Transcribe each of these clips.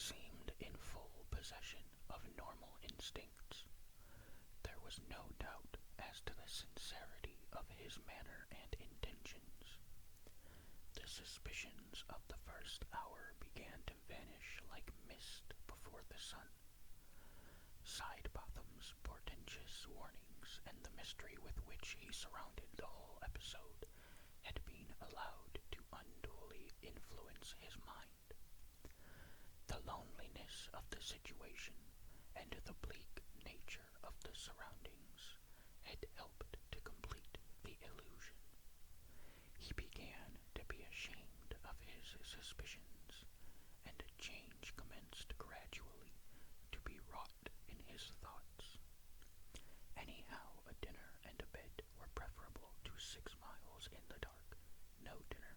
seemed in full possession of normal instincts. There was no doubt as to the sincerity of his manner and intentions. The suspicions of the first hour began to vanish like mist before the sun. Sidebotham's portentous warnings and the mystery with which he surrounded the whole episode had been allowed to unduly influence his mind. The loneliness of the situation and the bleak nature of the surroundings had helped to complete the illusion. He began to be ashamed of his suspicions, and a change commenced gradually to be wrought in his thoughts. Anyhow, a dinner and a bed were preferable to 6 miles in the dark, no dinner,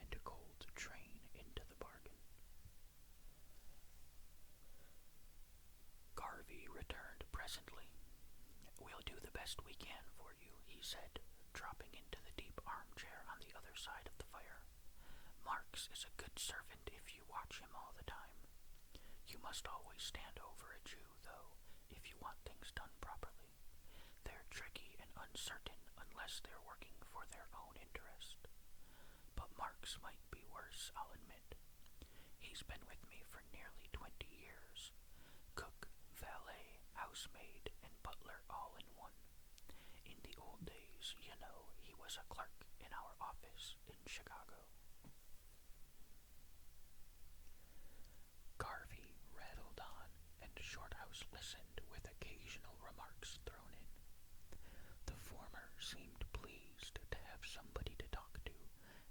and a cold train into the bargain. Garvey returned presently. "We'll do the best we can for you," he said, dropping into the deep armchair on the other side of the fire. "Marks is a good servant if you watch him all the time. You must always stand over a Jew, though, if you want things done properly. They're tricky and uncertain unless they're working for their own interest. But Marks might be worse, I'll admit. He's been with me for nearly 20 years. Cook, valet, housemaid, and butler all in one. In the old days, you know, he was a clerk in our office in Chicago." Garvey rattled on, and Shorthouse listened with occasional remarks thrown in. The former seemed pleased to have somebody to talk to,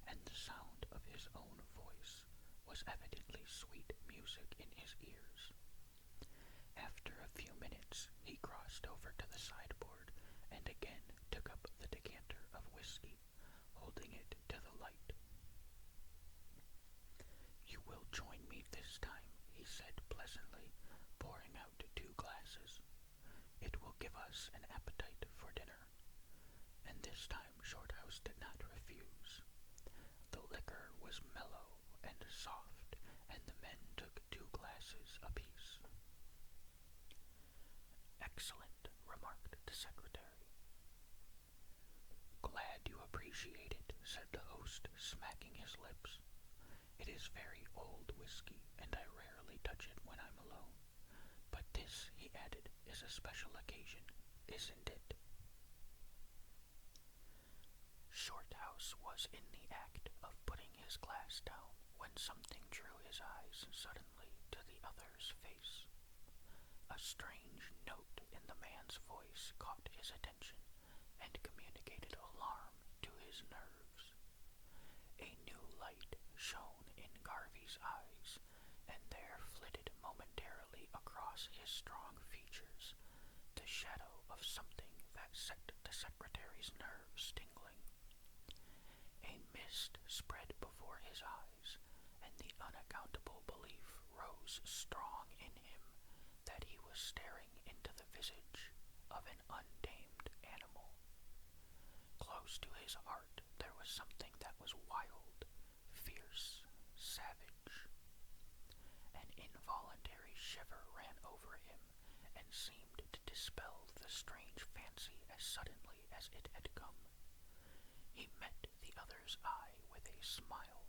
and the sound of his own voice was evidently sweet music in his ears. After a few minutes, he crossed over to the sideboard and again took up the decanter of whiskey, holding it to the light. "You will join me this time," he said pleasantly, pouring out 2 glasses. "It will give us an appetite for dinner." And this time Shorthouse did not refuse. The liquor was mellow and soft, and the men took 2 glasses apiece. "Excellent," remarked the secretary. "Glad you appreciate it," said the host, smacking his lips. "It is very old whiskey, and I rarely touch it when I'm alone. But this," he added, "is a special occasion, isn't it?" Shorthouse was in the act of putting his glass down when something drew his eyes suddenly to the other's face. A strange note in the man's voice caught his attention and communicated alarm to his nerves. A new light shone in Garvey's eyes, and there flitted momentarily across his strong features the shadow of something that set the secretary's nerves tingling. A mist spread before his eyes, and the unaccountable belief rose strong in him that he was staring into the visage of an untamed animal. Close to his heart there was something that was wild, fierce, savage. An involuntary shiver ran over him and seemed to dispel the strange fancy as suddenly as it had come. He met the other's eye with a smile,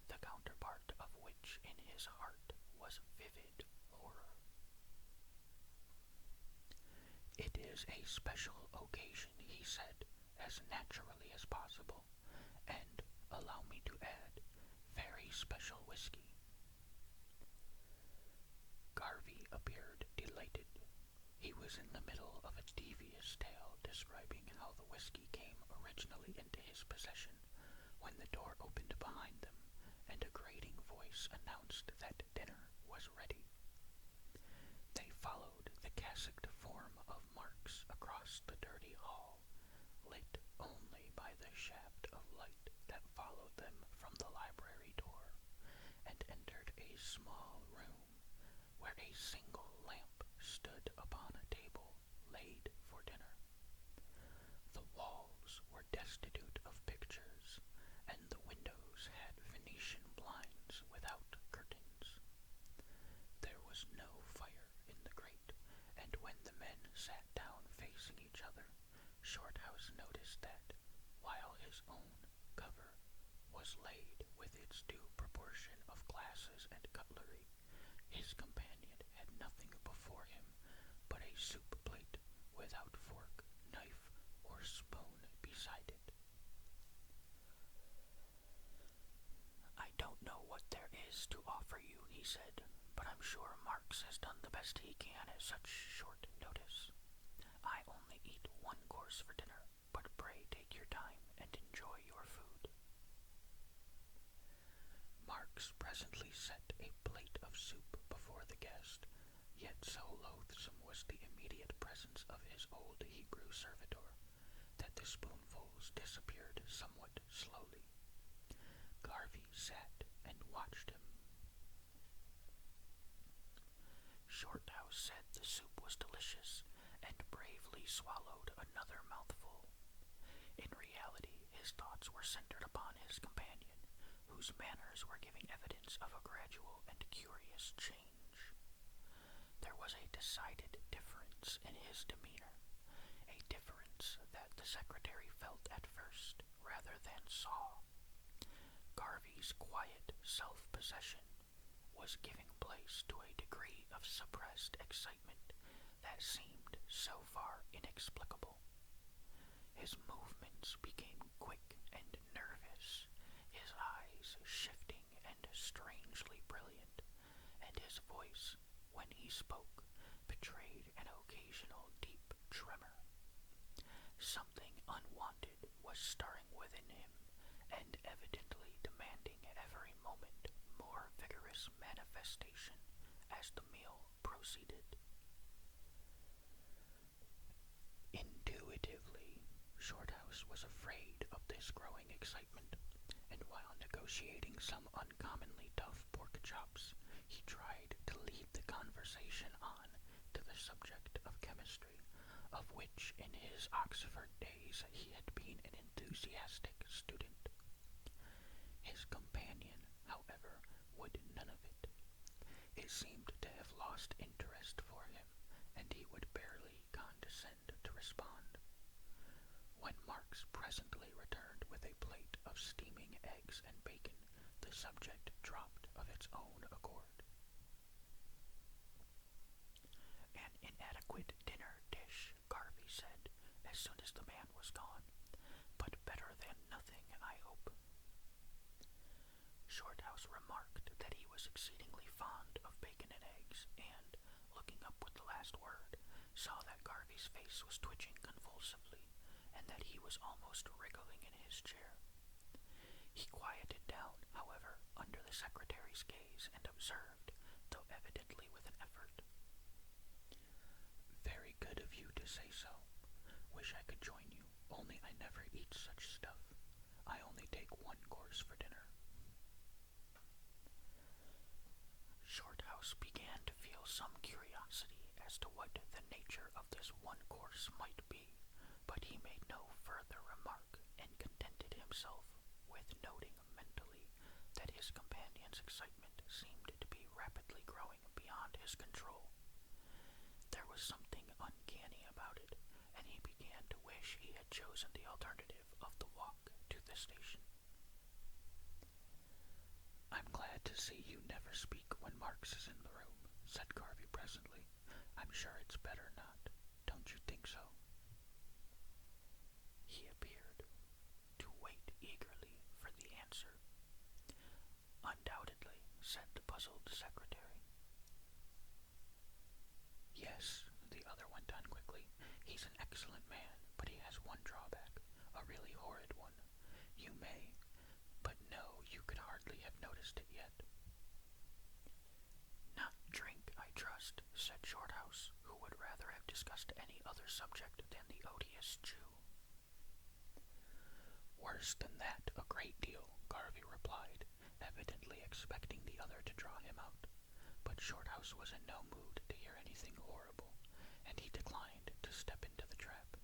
the counterpart of which in his heart was vivid horror. "It is a special occasion," he said, as naturally as possible, "and, allow me to add, very special whiskey." Garvey appeared delighted. He was in the middle of a devious tale describing how the whiskey came originally into his possession, when the door opened behind them, and a grating voice announced that dinner was ready. They followed the cassocked form of Marks across the dirty hall, lit only by the shaft of light that followed them from the library door, and entered a small room where a single lamp stood upon a table laid for dinner. The walls were destitute of pictures, and the Shorthouse noticed that, while his own cover was laid with its due proportion of glasses and cutlery, his companion had nothing before him but a soup plate without fork, knife, or spoon beside it. "I don't know what there is to offer you," he said, "but I'm sure Marx has done the best he can at such short notice. I only eat one course for dinner, but pray take your time and enjoy your food." Marx presently set a plate of soup before the guest, yet so loathsome was the immediate presence of his old Hebrew servitor that the spoonfuls disappeared somewhat slowly. Garvey sat and watched him. Shorthouse said the soup was delicious, and bravely swallowed another mouthful. In reality, his thoughts were centered upon his companion, whose manners were giving evidence of a gradual and curious change. There was a decided difference in his demeanor, a difference that the secretary felt at first rather than saw. Garvey's quiet self-possession was giving place to a degree of suppressed excitement that seemed so far inexplicable. His movements became quick and nervous, his eyes shifting and strangely brilliant, and his voice, when he spoke, betrayed an occasional deep tremor. Something unwanted was stirring within him, and evidently demanding every moment more vigorous manifestation as the meal proceeded. Intuitively, Shorthouse was afraid of this growing excitement, and while negotiating some uncommonly tough pork chops, he tried to lead the conversation on to the subject of chemistry, of which in his Oxford days he had been an enthusiastic student. His companion, however, would none of it. It seemed to have lost interest for him, and he would barely condescend to respond. When Marx presently returned with a plate of steaming eggs and bacon, the subject dropped of its own accord. "An inadequate dinner dish," Garvey said, as soon as the man was gone, "but better than nothing, I hope." Shorthouse remarked that he was exceedingly fond of bacon and eggs, and, looking up with the last word, saw that Garvey's face was twitching convulsively, and that he was almost wriggling in his chair. He quieted down, however, under the secretary's gaze, and observed, though evidently with an effort, "Very good of you to say so. Wish I could join you, only I never eat such stuff. I only take one course for dinner." Shorthouse began to feel some curiosity as to what the nature of this one course might be, but he made no further remark, and contented himself with noting mentally that his companion's excitement seemed to be rapidly growing beyond his control. There was something uncanny about it, and he began to wish he had chosen the alternative of the walk to the station. "I'm glad to see you never speak when Marx is in the room," said Garvey presently. "I'm sure it's better not. Don't you think so?" He appeared to wait eagerly for the answer. "Undoubtedly," said the puzzled secretary. "Yes," the other went on quickly, "he's an excellent man, but he has one drawback, a really horrid one. You may, but no, you could hardly have noticed it yet." "Not drink, I trust," said Shorthouse, who would rather have discussed any other subject than the odious Jew. "Worse than that, a great deal," Garvey replied, evidently expecting the other to draw him out. But Shorthouse was in no mood to hear anything horrible, and he declined to step into the trap.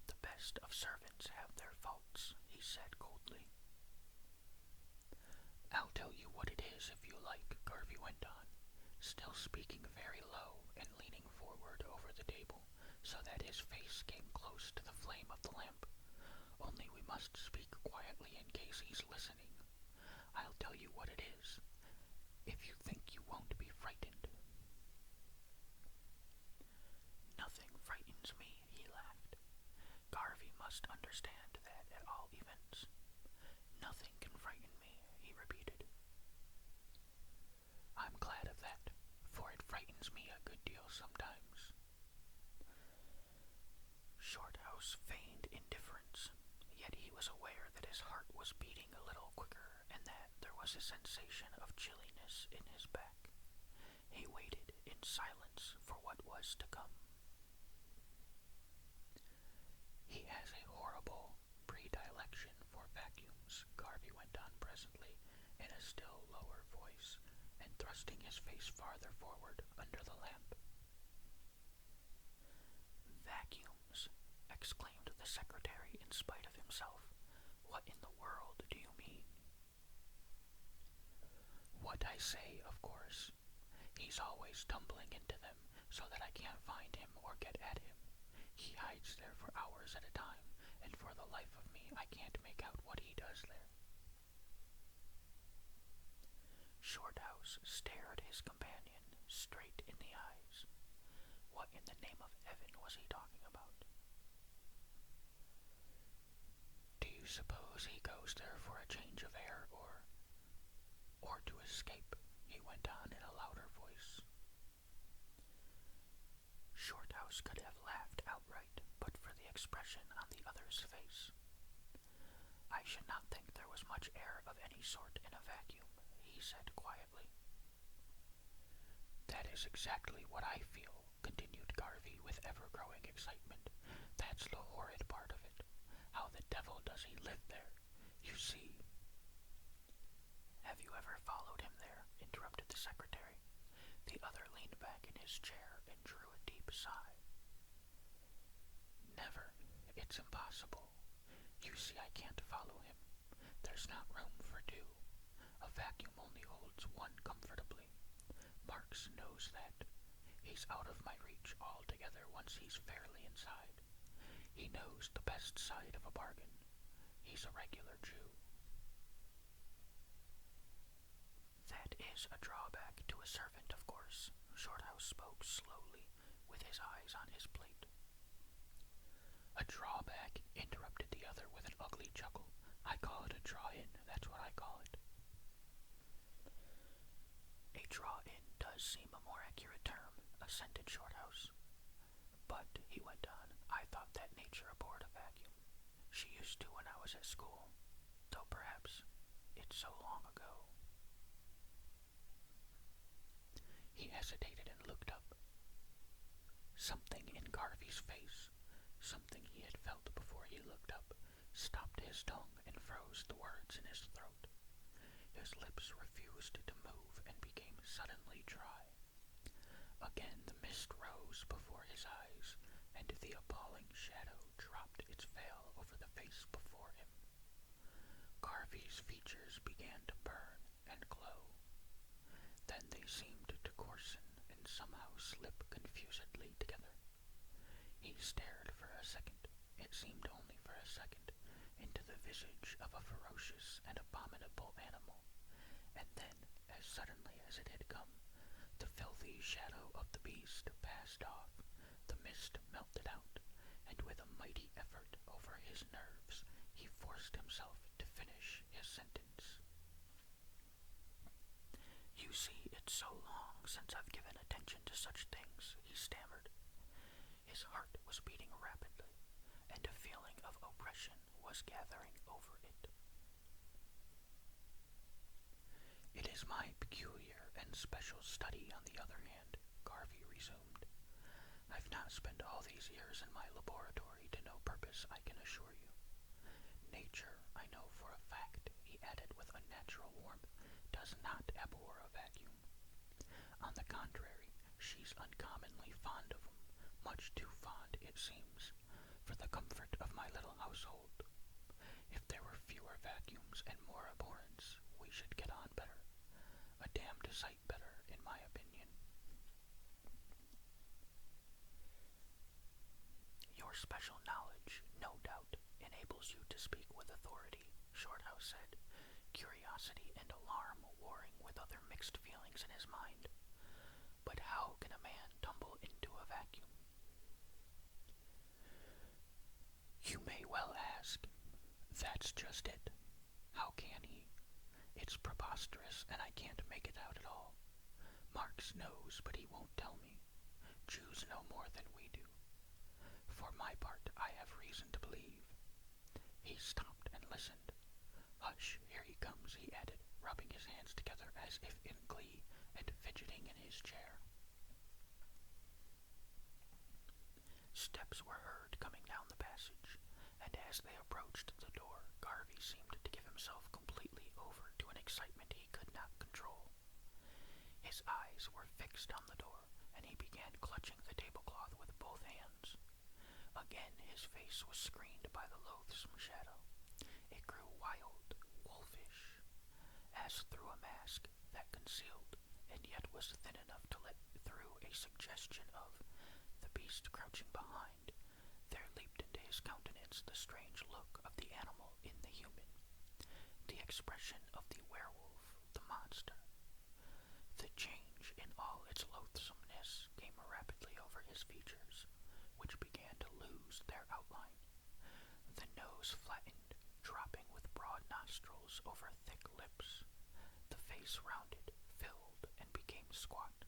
"The best of servants have their faults," he said coldly. "I'll tell you what it is if you like," Garvey went on, still speaking very low and leaning forward over the table, so that his face came close to the flame of the lamp. "Only we must speak quietly in case he's listening. I'll tell you what it is, if you think you won't be frightened." "Nothing frightens me," he laughed. "Garvey must understand that at all events. Nothing can frighten me," he repeated. "I'm glad of that, for it frightens me a good deal sometimes." Shorthouse feigned indifference, yet he was aware that his heart was beating a little quicker and that there was a sensation of chilliness in his back. He waited in silence for what was to come. "He has a horrible predilection for vacuums," Garvey went on presently, in a still lower voice, and thrusting his face farther forward under the lamp. "Vacuums!" exclaimed the secretary in spite of himself. "What in the world do you mean?" "What I say, of course. He's always tumbling into them, so that I can't find him or get at him. He hides there for hours at a time, and for the life of me I can't make out what he does there." Shorthouse stared his companion straight in the eyes. What in the name of heaven was he talking about? "Do you suppose he goes there for a change of air, or to escape?" he went on in a louder voice. Shorthouse could have laughed outright, but for the expression on the other's face. "I should not think there was much air of any sort in a vacuum," he said quietly. "That is exactly what I feel," continued Garvey with ever-growing excitement. "That's the horrid part of it. How the devil does he live there? You see—" "Have you ever followed him there?" interrupted the secretary. The other leaned back in his chair and drew a deep sigh. "Never. It's impossible. You see, I can't follow him. There's not room for two. A vacuum only holds one comfortably. Marx knows that. He's out of my reach altogether once he's fairly inside. He knows the best side of a bargain. He's a regular Jew." "That is a drawback to a servant, of course." Shorthouse spoke slowly, with his eyes on his plate. "A drawback?" interrupted the other with an ugly chuckle. "I call it a draw-in, that's what I call it." "A draw-in does seem a more accurate term," assented Shorthouse. "But," he went on, "I thought that nature abhorred a vacuum. She used to when I was at school, though perhaps it's so long ago." He hesitated and looked up. Something in Garvey's face, something he had felt before he looked up, stopped his tongue and froze the words in his throat. His lips refused to move and became suddenly dry. Again the mist rose before his eyes, and the appalling shadow dropped its veil over the face before him. Garvey's features began to burn and glow. Then they seemed to coarsen and somehow slip confusedly together. He stared for a second, it seemed only for a second, into the visage of a ferocious and abominable animal, and then, as suddenly as it had come, the filthy shadow of the beast passed off, the mist melted out, and with a mighty effort over his nerves, he forced himself to finish his sentence. "You see, it's so long since I've given attention to such things," he stammered. His heart was beating rapidly, and a feeling of oppression was gathering over it. "It is my peculiar and special study, on the other hand," Garvey resumed. "I've not spent all these years in my laboratory to no purpose, I can assure you. Nature, I know for a fact," he added with unnatural warmth, "does not abhor a vacuum. On the contrary, she's uncommonly fond of 'em, much too fond, it seems, for the comfort of my little household. If there were fewer vacuums and more abhorrence, we should get on better. A damned sight better, in my opinion." special knowledge, no doubt, enables you to speak with authority, Shorthouse said, curiosity and alarm warring with other mixed feelings in his mind. But how can a man tumble into a vacuum? You may well ask. That's just it. How can he? It's preposterous, and I can't make it out at all. Marx knows, but he won't tell me. Jews know more than we do. For my part, I have reason to believe. He stopped and listened. Hush, here he comes, he added, rubbing his hands together as if in glee and fidgeting in his chair. Steps were heard coming down the passage, and as they approached the door, Garvey seemed to give himself completely over to an excitement he could not control. His eyes were fixed on the door, and he began clutching the tablecloth with both hands. Again his face was screened by the loathsome shadow. It grew wild, wolfish, as through a mask that concealed, and yet was thin enough to let through a suggestion of the beast crouching behind. There leaped into his countenance the strange look of the animal in the human, the expression of the werewolf, the monster. The change in all its loathsomeness came rapidly over his features, which began to lose their outline. The nose flattened, dropping with broad nostrils over thick lips. The face rounded, filled, and became squat.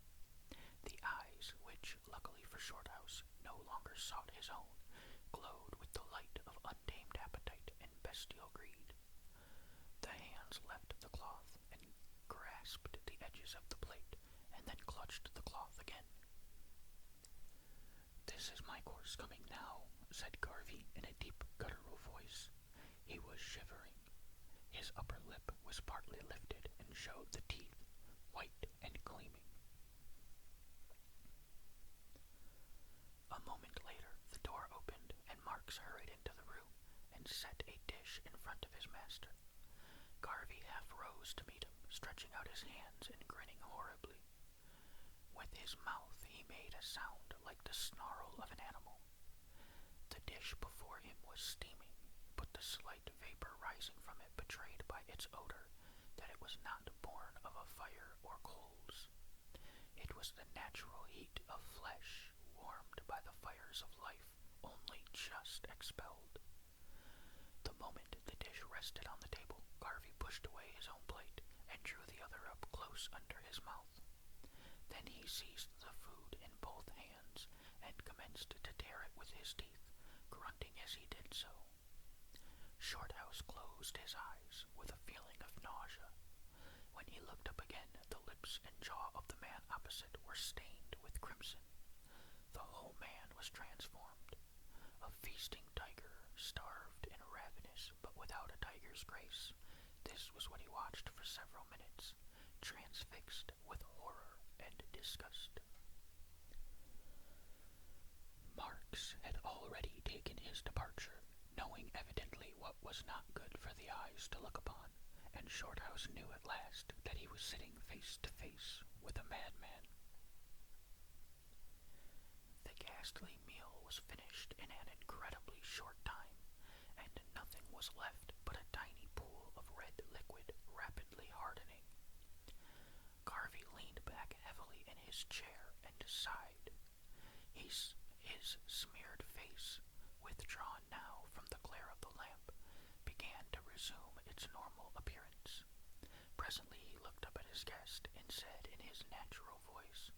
The eyes, which, luckily for Shorthouse, no longer sought his own, glowed with the light of untamed appetite and bestial greed. The hands left the cloth and grasped the edges of the plate, and then clutched the cloth again. "This is my course coming now," said Garvey in a deep, guttural voice. He was shivering. His upper lip was partly lifted and showed the teeth, white and gleaming. A moment later, the door opened, and Marx hurried into the room and set a dish in front of his master. Garvey half rose to meet him, stretching out his hands and grinning horribly. With his mouth he made a sound like the snarl of an animal. The dish before him was steaming, but the slight vapor rising from it betrayed by its odor that it was not born of a fire or coals. It was the natural heat of flesh, warmed by the fires of life, only just expelled. The moment the dish rested on the table, Garvey pushed away his own plate and drew the other up close under his mouth. Then he seized the food in both hands and commenced to tear it with his teeth, grunting as he did so. Shorthouse closed his eyes with a feeling of nausea. When he looked up again, the lips and jaw of the man opposite were stained with crimson. The whole man was transformed. A feasting tiger, starved and ravenous, but without a tiger's grace. This was what he watched for several minutes, transfixed with horror and disgust. Marx had already taken his departure, knowing evidently what was not good for the eyes to look upon, and Shorthouse knew at last that he was sitting face to face with a madman. The ghastly meal was finished in an incredibly short time, and nothing was left but a tiny pool of red liquid rapidly hardening. Garvey leaned back heavily in his chair and sighed. His smeared face, withdrawn now from the glare of the lamp, began to resume its normal appearance. Presently he looked up at his guest and said in his natural voice,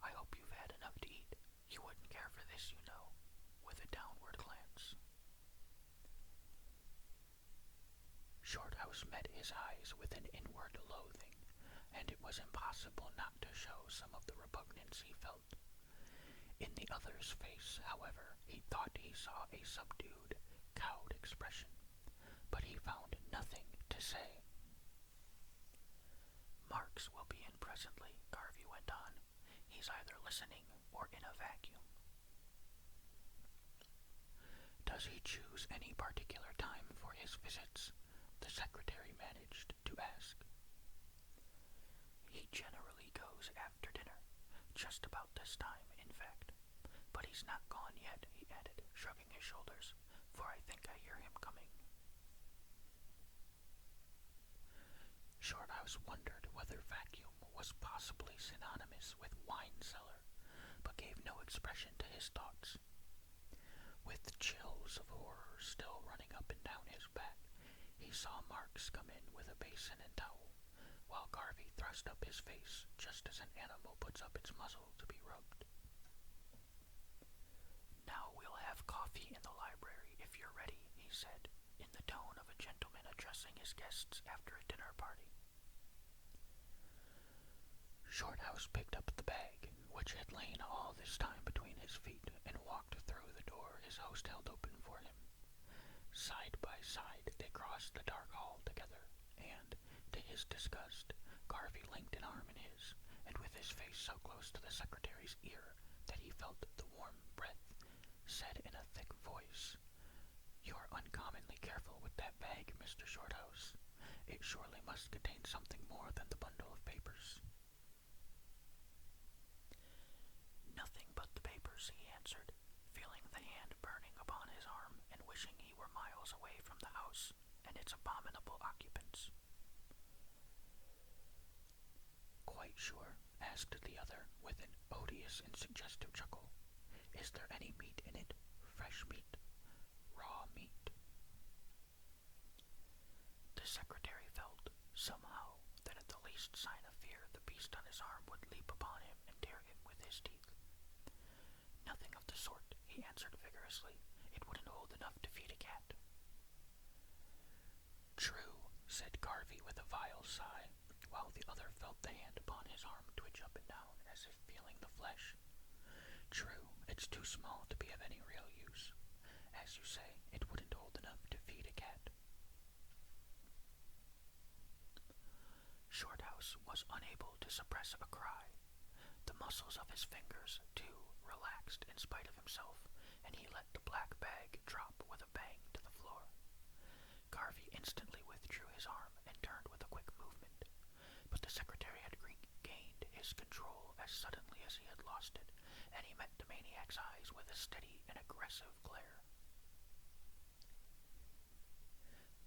"I hope you've had enough to eat. You wouldn't care for this, you know," with a downward glance. Shorthouse met his eyes with an inward loathing, and it was impossible not to show some of the repugnance he felt. In the other's face, however, he thought he saw a subdued, cowed expression, but he found nothing to say. "Marx will be in presently," Garvey went on. "He's either listening or in a vacuum." "Does he choose any particular time for his visits?" the secretary managed to ask. "He generally goes after dinner, just about this time, in fact. But he's not gone yet, he added, shrugging his shoulders, for I think I hear him coming. Shorthouse wondered whether vacuum was possibly synonymous with wine cellar, but gave no expression to his thoughts. With chills of horror still running up and down his back, he saw Marks come in with a basin and towel, while Garvey thrust up his face just as an animal puts up its muzzle to be rubbed. "Now we'll have coffee in the library if you're ready," he said, in the tone of a gentleman addressing his guests after a dinner party. Shorthouse picked up the bag, which had lain all this time between his feet, and walked through the door his host held open for him. Side by side they crossed the dark hall together, and, to his disgust, Garvey linked an arm in his, and with his face so close to the secretary's ear that he felt the warm breath, said in a thick voice, "You're uncommonly careful with that bag, Mr. Shorthouse. It surely must contain something more than the bundle of papers." "Nothing but the papers," he answered, feeling the hand burning upon his arm and wishing he were miles away from the house and its abominable occupants. "Quite sure?" asked the other, with an odious and suggestive chuckle. "Is there any meat in it? Fresh meat? Raw meat?" The secretary felt, somehow, that at the least sign of fear the beast on his arm would leap upon him and tear him with his teeth. "Nothing of the sort," he answered vigorously. "It wouldn't hold enough to feed a cat." "True," said Garvey with a vile sigh, while the other felt the hand upon his arm twitch up and down as if feeling the flesh. "True, it's too small to be of any real use. As you say, it wouldn't hold enough to feed a cat." Shorthouse was unable to suppress a cry. The muscles of his fingers, too, relaxed in spite of himself, and he let the black bag drop with a bang to the floor. Garvey instantly withdrew his arm and turned with a quick movement, but the secretary had regained his control as suddenly as he had lost it, and he met the maniac's eyes with a steady and aggressive glare.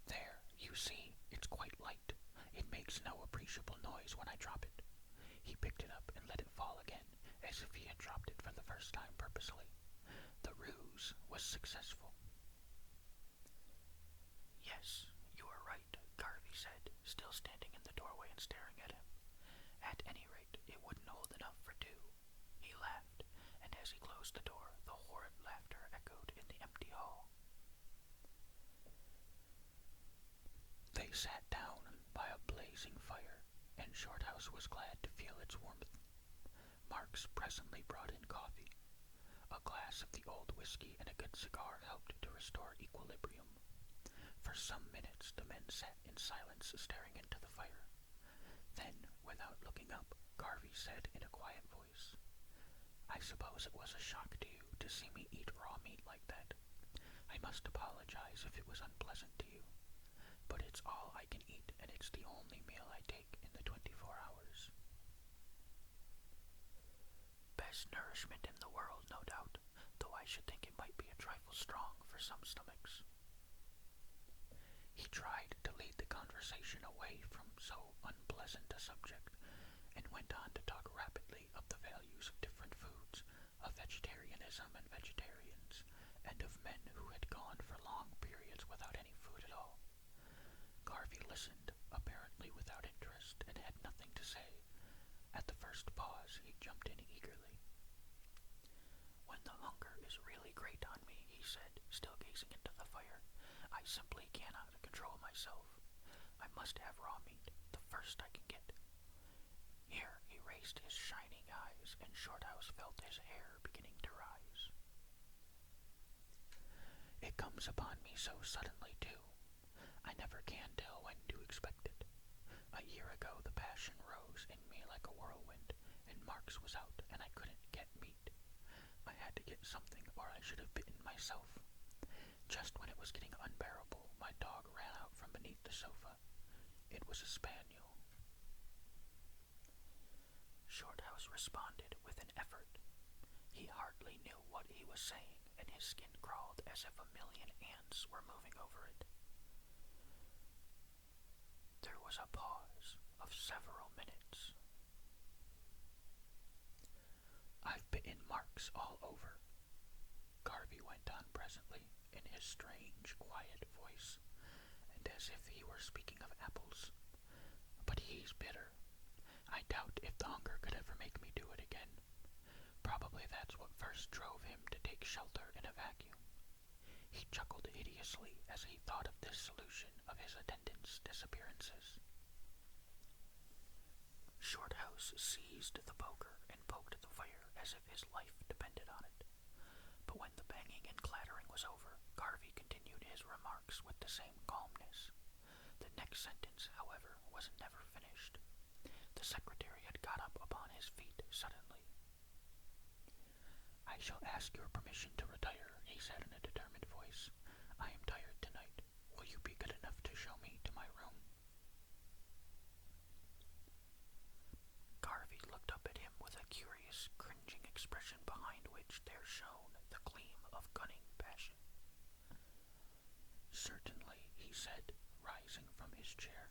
"There, you see, it's quite light. It makes no appreciable noise when I drop it." He picked it up and let it fall again, as if he had dropped it for the first time purposely. The ruse was successful. "Yes, you are right," Garvey said, still standing in the doorway and staring at him. "At any rate, it wouldn't hold enough for two." He laughed, and as he closed the door, the horrid laughter echoed in the empty hall. They sat down by a blazing fire, and Shorthouse was glad to feel its warmth. Marks presently brought in coffee. A glass of the old whiskey and a good cigar helped to restore equilibrium. For some minutes the men sat in silence, staring into the fire. Then, without looking up, Garvey said in a quiet voice, "I suppose it was a shock to you to see me eat raw meat like that. I must apologize if it was unpleasant to you. But it's all I can eat, and it's the only meal I take in the 24 hours. Best nourishment in the world, no doubt, though I should think it might be a trifle strong for some stomachs." He tried to lead the conversation away from so unpleasant a subject, and went on to talk rapidly of the values of different foods, of vegetarianism and vegetarians, and of men who had gone for long periods without any food at all. Garvey listened, apparently without interest, and had nothing to say. At the first pause, he jumped in eagerly. "When the hunger is really great on me," he said, still gazing into the fire, "I simply cannot control myself. I must have raw meat, the first I can get." Here he raised his shining eyes, and Shorthouse felt his hair beginning to rise. "It comes upon me so suddenly, too. I never can tell when to expect it. A year ago the passion rose in me like a whirlwind, and Marks was out, and I couldn't get meat. I had to get something, or I should have bitten myself. Just when it was getting unbearable, my dog ran out from beneath the sofa. It was a spaniel." Shorthouse responded with an effort. He hardly knew what he was saying, and his skin crawled as if a million ants were moving over it. There was a pause of several minutes. "I've bitten marks all over," Garvey went on presently, in his strange, quiet voice, and as if he were speaking of apples. "But he's bitter. I doubt if the hunger could ever make me do it again. Probably that's what first drove him to take shelter in a vacuum." He chuckled hideously as he thought of this solution of his attendants' disappearances. Shorthouse seized the poker and poked the fire as if his life depended on it. But when the banging and clattering was over, Garvey continued his remarks with the same calmness. The next sentence, however, was never finished. The secretary had got up upon his feet suddenly. "I shall ask your permission to retire," he said in a determined voice. "I am tired tonight. Will you be good enough to show me to my room?" Garvey looked up at him with a curious, cringing expression behind which there shone the gleam of cunning passion. "Certainly," he said, rising from his chair.